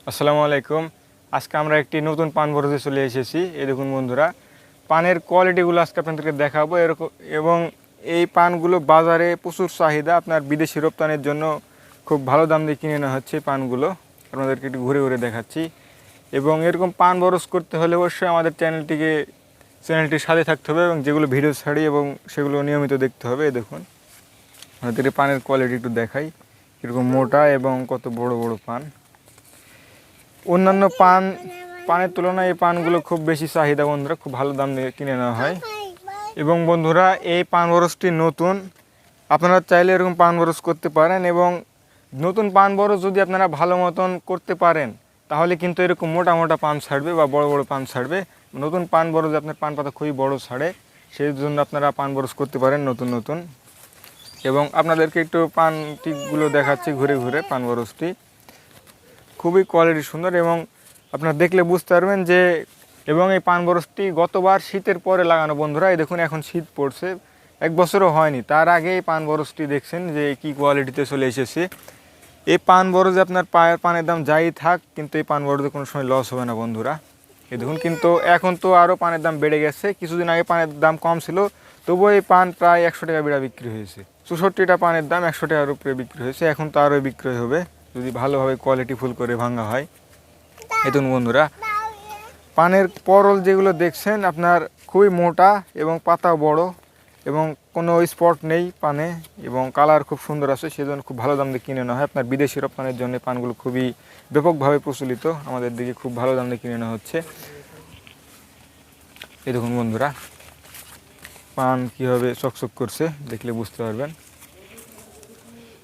আসসালামু আলাইকুম। আজকে আমরা একটি নতুন পান বরজে চলে এসেছি। এই দেখুন বন্ধুরা, পানের কোয়ালিটিগুলো আজকে আপনাদেরকে দেখাবো এরকম। এবং এই পানগুলো বাজারে প্রচুর চাহিদা, আপনার বিদেশি রপ্তানির জন্য খুব ভালো দাম দিয়ে কিনে নেওয়া হচ্ছে পানগুলো। আপনাদেরকে একটু ঘুরে ঘুরে দেখাচ্ছি। এবং এরকম পান বরজ করতে হলে অবশ্যই আমাদের চ্যানেলটির সাথে থাকতে হবে এবং যেগুলো ভিডিও ছাড়ি এবং সেগুলো নিয়মিত দেখতে হবে। এই দেখুন আপনাদেরকে পানের কোয়ালিটি একটু দেখাই, এরকম মোটা এবং কত বড় বড় পান। অন্যান্য পানের তুলনায় এই পানগুলো খুব বেশি চাহিদা বন্ধুরা, খুব ভালো দাম দিয়ে কিনে নেওয়া হয়। এবং বন্ধুরা, এই পান বরজটি নতুন, আপনারা চাইলে এরকম পান বরজ করতে পারেন। এবং নতুন পান বরজ যদি আপনারা ভালো মতন করতে পারেন তাহলে কিন্তু এরকম মোটা মোটা পান ছাড়বে বা বড় বড় পান ছাড়বে। নতুন পান বরজ আপনার পান পাতা খুবই বড় ছাড়ে, সেই জন্য আপনারা পান বরজ করতে পারেন নতুন নতুন। এবং আপনাদেরকে একটু পানটিগুলো দেখাচ্ছি ঘুরে ঘুরে। পান বরজটি খুবই কোয়ালিটি সুন্দর এবং আপনারা দেখলে বুঝতে পারবেন যে, এবং এই পান বরজটি গতবার শীতের পরে লাগানো বন্ধুরা। এই দেখুন এখন শীত পড়ছে, এক বছরও হয়নি, তার আগে এই পান বরজটি দেখছেন যে কি কোয়ালিটিতে চলে এসেছে। এই পান বরজে আপনার পানের দাম যাই থাক, কিন্তু এই পান বরজে কোনো সময় লস হবে না বন্ধুরা। এই দেখুন, কিন্তু এখন তো আরও পানের দাম বেড়ে গেছে। কিছুদিন আগে পানের দাম কম ছিল, তবুও এই পান প্রায় 100 টাকা বিড়া বিক্রি হয়েছে। 64টা পানের দাম 100 টাকার উপরে বিক্রি হয়েছে। এখন তো আরও বিক্রয় হবে যদি ভালোভাবে কোয়ালিটি ফুল করে ভাঙা হয়। এতুন বন্ধুরা, পানের পরল যেগুলো দেখছেন আপনার খুবই মোটা এবং পাতা বড় এবং কোনো স্পট নেই পানে, এবং কালার খুব সুন্দর আছে, সেজন্য খুব ভালো দাম দিয়ে কিনে নেওয়া হয়। আপনার বিদেশি রপ্তানির জন্য পানগুলো খুবই ব্যাপকভাবে প্রচলিত, আমাদের দিকে খুব ভালো দাম দিয়ে কিনে নেওয়া হচ্ছে। এই দেখুন বন্ধুরা, পান কীভাবে চকচক করছে দেখলে বুঝতে পারবেন।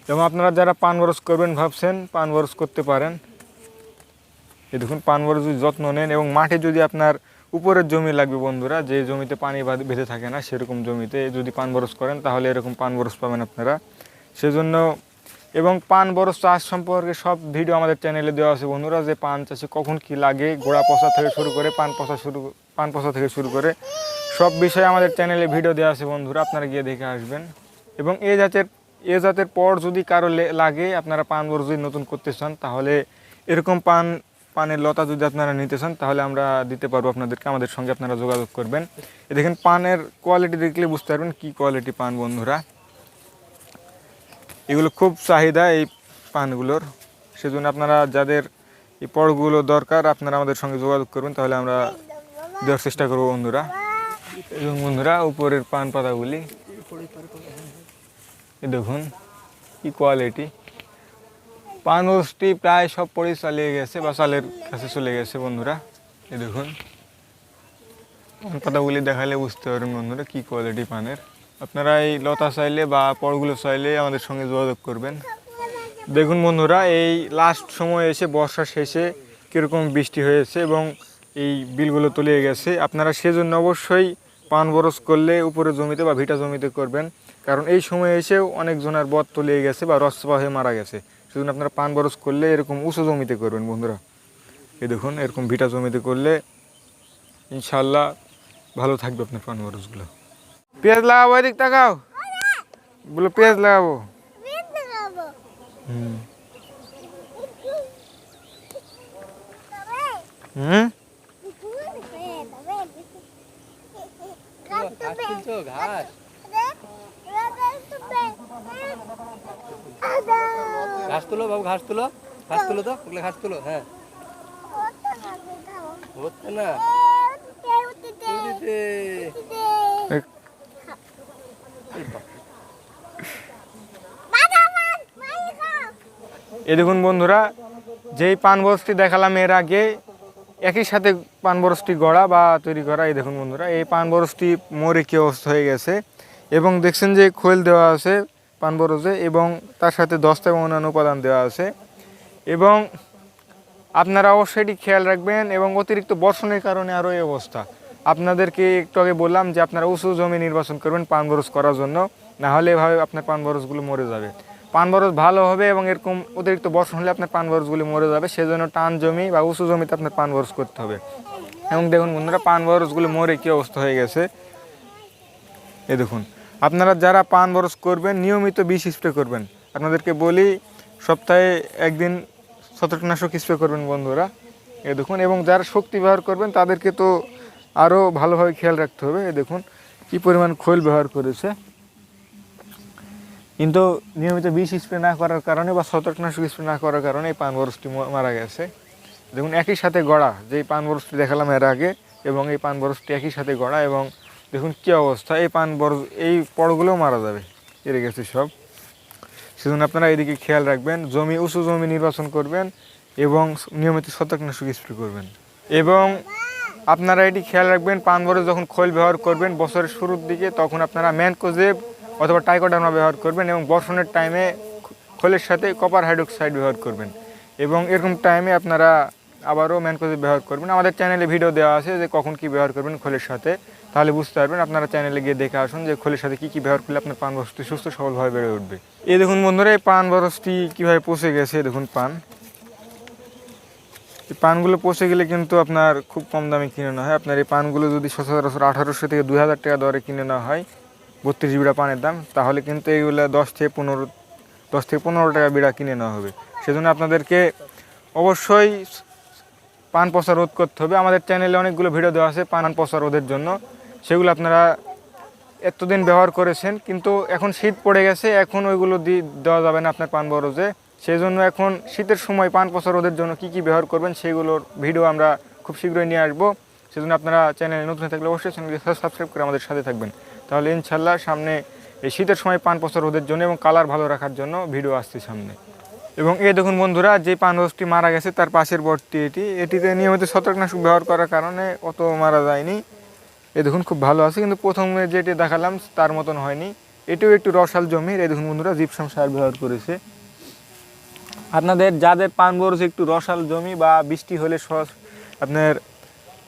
এবং আপনারা যারা পান বরজ করবেন ভাবছেন, পান বরজ করতে পারেন। এই দেখুন, পান বরজ যদি যত্ন নেন এবং মাঠে যদি আপনার উপরের জমি লাগবে বন্ধুরা, যে জমিতে পানি বেঁধে থাকে না সেরকম জমিতে যদি পান বরজ করেন তাহলে এরকম পান বরজ পাবেন আপনারা। সেজন্য এবং পান বরজ চাষ সম্পর্কে সব ভিডিও আমাদের চ্যানেলে দেওয়া আছে বন্ধুরা, যে পান চাষে কখন কি লাগে, গোড়া পচা থেকে শুরু করে পান পচা থেকে শুরু করে সব বিষয়ে আমাদের চ্যানেলে ভিডিও দেওয়া আছে বন্ধুরা, আপনারা গিয়ে দেখে আসবেন। এবং এ জাতের পর যদি কারো লাগে, আপনারা পান বরজ যদি নতুন করতে চান, তাহলে এরকম পানের লতা যদি আপনারা নিতে চান তাহলে আমরা দিতে পারবো আপনাদেরকে, আমাদের সঙ্গে আপনারা যোগাযোগ করবেন। দেখেন পানের কোয়ালিটি দেখলে বুঝতে পারবেন কি কোয়ালিটি পান বন্ধুরা। এগুলো খুব চাহিদা এই পানগুলোর, সেজন্য আপনারা যাদের এই পড়গুলো দরকার আপনারা আমাদের সঙ্গে যোগাযোগ করবেন, তাহলে আমরা দেওয়ার চেষ্টা করবো বন্ধুরা। এবং বন্ধুরা, উপরের পান পাতাগুলি দেখুন কি কোয়ালিটি। পান বরজটি প্রায় সব পরেই চালিয়ে গেছে বা চালের কাছে চলে গেছে বন্ধুরা। এই দেখুন, পান পাতাগুলি দেখালে বুঝতে পারবেন বন্ধুরা কি কোয়ালিটি পানের। আপনারা এই লতা চাইলে বা পরগুলো চাইলে আমাদের সঙ্গে যোগাযোগ করবেন। দেখুন বন্ধুরা, এই লাস্ট সময় এসে বর্ষা শেষে কীরকম বৃষ্টি হয়েছে এবং এই বিলগুলো তলিয়ে গেছে। আপনারা সেজন্য অবশ্যই পান বরজ করলে উপরে জমিতে বা ভিটা জমিতে করবেন, কারণ এই সময় এসেও অনেকজনের বদ তলিয়ে গেছে বা রসপা হয়ে মারা গেছে। সেজন্য আপনারা পান বরজ করলে এরকম উঁচু জমিতে করবেন বন্ধুরা। এই দেখুন, এরকম ভিটা জমিতে করলে ইনশাল্লাহ ভালো থাকবে আপনার পান বরজগুলো। পেঁয়াজ লাগাবো, এদিক তাকাও, বলো পেঁয়াজ লাগাবো। হুম হুম ঘাস তুলো বাবু, ঘাস তুলো, ঘাস তুলো তো, ওগুলো ঘাস তুলো। হ্যাঁ, হচ্ছে না। এই দেখুন বন্ধুরা, যেই পান বরজটি দেখালাম এর আগে, একই সাথে পান বরজটি গড়া বা তৈরি করা। এই দেখুন বন্ধুরা, এই পান বরজটি মরে কি অবস্থা হয়ে গেছে এবং দেখছেন যে খোল দেওয়া আছে পান বরজে এবং তার সাথে দস্তা এবং অন্যান্য উপাদান দেওয়া আছে। এবং আপনারা অবশ্যই এটি খেয়াল রাখবেন। এবং অতিরিক্ত বর্ষণের কারণে আরও এই অবস্থা। আপনাদেরকে একটু আগে বললাম যে আপনারা উঁচু জমি নির্বাচন করবেন পান বরজ করার জন্য, না হলে এভাবে আপনার পান বরজগুলো মরে যাবে। পান বরজ ভালো হবে এবং এরকম অতিরিক্ত বর্ষণ হলে আপনার পান বরজগুলি মরে যাবে, সেজন্য টান জমি বা উঁচু জমিতে আপনার পান বরজ করতে হবে। এবং দেখুন বন্ধুরা, পান বরজগুলো মরে কী অবস্থা হয়ে গেছে। এই দেখুন, আপনারা যারা পান বরজ করবেন নিয়মিত বিষ স্প্রে করবেন। আপনাদেরকে বলি, সপ্তাহে একদিন ছত্রাকনাশক স্প্রে করবেন বন্ধুরা। এ দেখুন, এবং যারা শক্তি ব্যবহার করবেন তাদেরকে তো আরও ভালোভাবে খেয়াল রাখতে হবে। এ দেখুন কী পরিমাণ খৈল ব্যবহার করেছে। কিন্তু নিয়মিত বিষ স্প্রে না করার কারণে বা ছত্রাকনাশক স্প্রে না করার কারণে এই পান বরজটি মারা গেছে। দেখুন একই সাথে গড়া, যেই পান বরজটি দেখালাম এর আগে এবং এই পান বরজটি একই সাথে গড়া, এবং দেখুন কী অবস্থা, এই পান বরজ এই পড়গুলোও মারা যাবে, এড়ে গেছে সব। সেজন্য আপনারা এদিকে খেয়াল রাখবেন, জমি উঁচু জমি নির্বাচন করবেন এবং নিয়মিত ছত্রাকনাশক স্প্রে করবেন। এবং আপনারা এটি খেয়াল রাখবেন, পান বরজ যখন খৈল ব্যবহার করবেন বছরের শুরুর দিকে, তখন আপনারা ম্যানকোজেব অথবা টাইকোডার্মা ব্যবহার করবেন, এবং বর্ষণের টাইমে খৈলের সাথে কপার হাইড্রোক্সাইড ব্যবহার করবেন, এবং এরকম টাইমে আপনারা আবারও ম্যানকোজেব ব্যবহার করবেন। আমাদের চ্যানেলে ভিডিও দেওয়া আছে যে কখন কী ব্যবহার করবেন খৈলের সাথে, তাহলে বুঝতে পারবেন। আপনারা চ্যানেলে গিয়ে দেখে আসুন যে খৈলের সাথে কী কী ব্যবহার করলে আপনার পান বরজটি সুস্থ সবলভাবে বেড়ে উঠবে। এই দেখুন বন্ধুরা, এই পান বরজটি কীভাবে পচে গেছে। দেখুন এই পানগুলো পচে গেলে কিন্তু আপনার খুব কম দামে কিনে নেওয়া হয়। আপনার এই পানগুলো যদি সচরাচর 1800 থেকে 2000 টাকা দরে কিনে নেওয়া হয় 32 বিড়া পানের দাম, তাহলে কিন্তু এইগুলো 10 থেকে 15 টাকা বিড়া কিনে নেওয়া হবে। সেজন্য আপনাদেরকে অবশ্যই পান পচা রোধ করতে হবে। আমাদের চ্যানেলে অনেকগুলো ভিডিও দেওয়া আছে পান পচা রোধের জন্য, সেগুলো আপনারা এতদিন ব্যবহার করেছেন, কিন্তু এখন শীত পড়ে গেছে, এখন ওইগুলো দেওয়া যাবে না আপনার পান বরজে। সেই জন্য এখন শীতের সময় পান পচা রোধের জন্য কী কী ব্যবহার করবেন সেগুলোর ভিডিও আমরা খুব শীঘ্রই নিয়ে আসবো। সেজন্য আপনারা চ্যানেলে নতুন থাকলে অবশ্যই চ্যানেলকে সাবস্ক্রাইব করে আমাদের সাথে থাকবেন, তাহলে ইনশাল্লাহ সামনে এই শীতের সময় পান পচা রোধের জন্য এবং কালার ভালো রাখার জন্য ভিডিও আসছে সামনে। এবং এই দেখুন বন্ধুরা, যে পান বরজটি মারা গেছে তার পাশের বরটি এটিতে নিয়মিত ছত্রাকনাশক ব্যবহার করার কারণে অত মারা যায়নি। এ দেখুন খুব ভালো আছে, কিন্তু প্রথমে যেটি দেখালাম তার মতন হয়নি। এটিও একটু রসাল জমির। এই দেখুন বন্ধুরা, জিপসাম সার ব্যবহার করেছে। আপনাদের যাদের পান বরজ একটু রসাল জমি বা বৃষ্টি হলে আপনার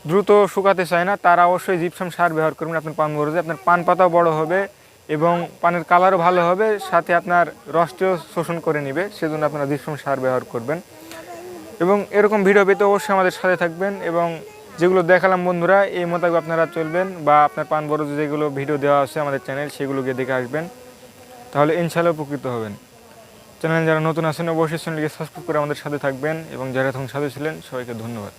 দ্রুত শুকাতে চায় না, তারা অবশ্যই জিপসাম সার ব্যবহার করবেন আপনার পান বরজে। আপনার পান পাতাও বড় হবে এবং পানের কালারও ভালো হবে, সাথে আপনার রসটিও শোষণ করে নেবে। সেজন্য আপনারা জিপসাম সার ব্যবহার করবেন। এবং এরকম ভিডিও পেতে অবশ্যই আমাদের সাথে থাকবেন, এবং যেগুলো দেখালাম বন্ধুরা এই মোতাবেক আপনারা চলবেন, বা আপনার পান বরজে যেগুলো ভিডিও দেওয়া আছে আমাদের চ্যানেল সেগুলোকে দেখে আসবেন, তাহলে ইনশাআল্লাহ উপকৃত হবেন। চ্যানেল যারা নতুন আছেন অবশ্যই চ্যানেলকে সাবস্ক্রাইব করে আমাদের সাথে থাকবেন, এবং যারা তখন সাথে ছিলেন সবাইকে ধন্যবাদ।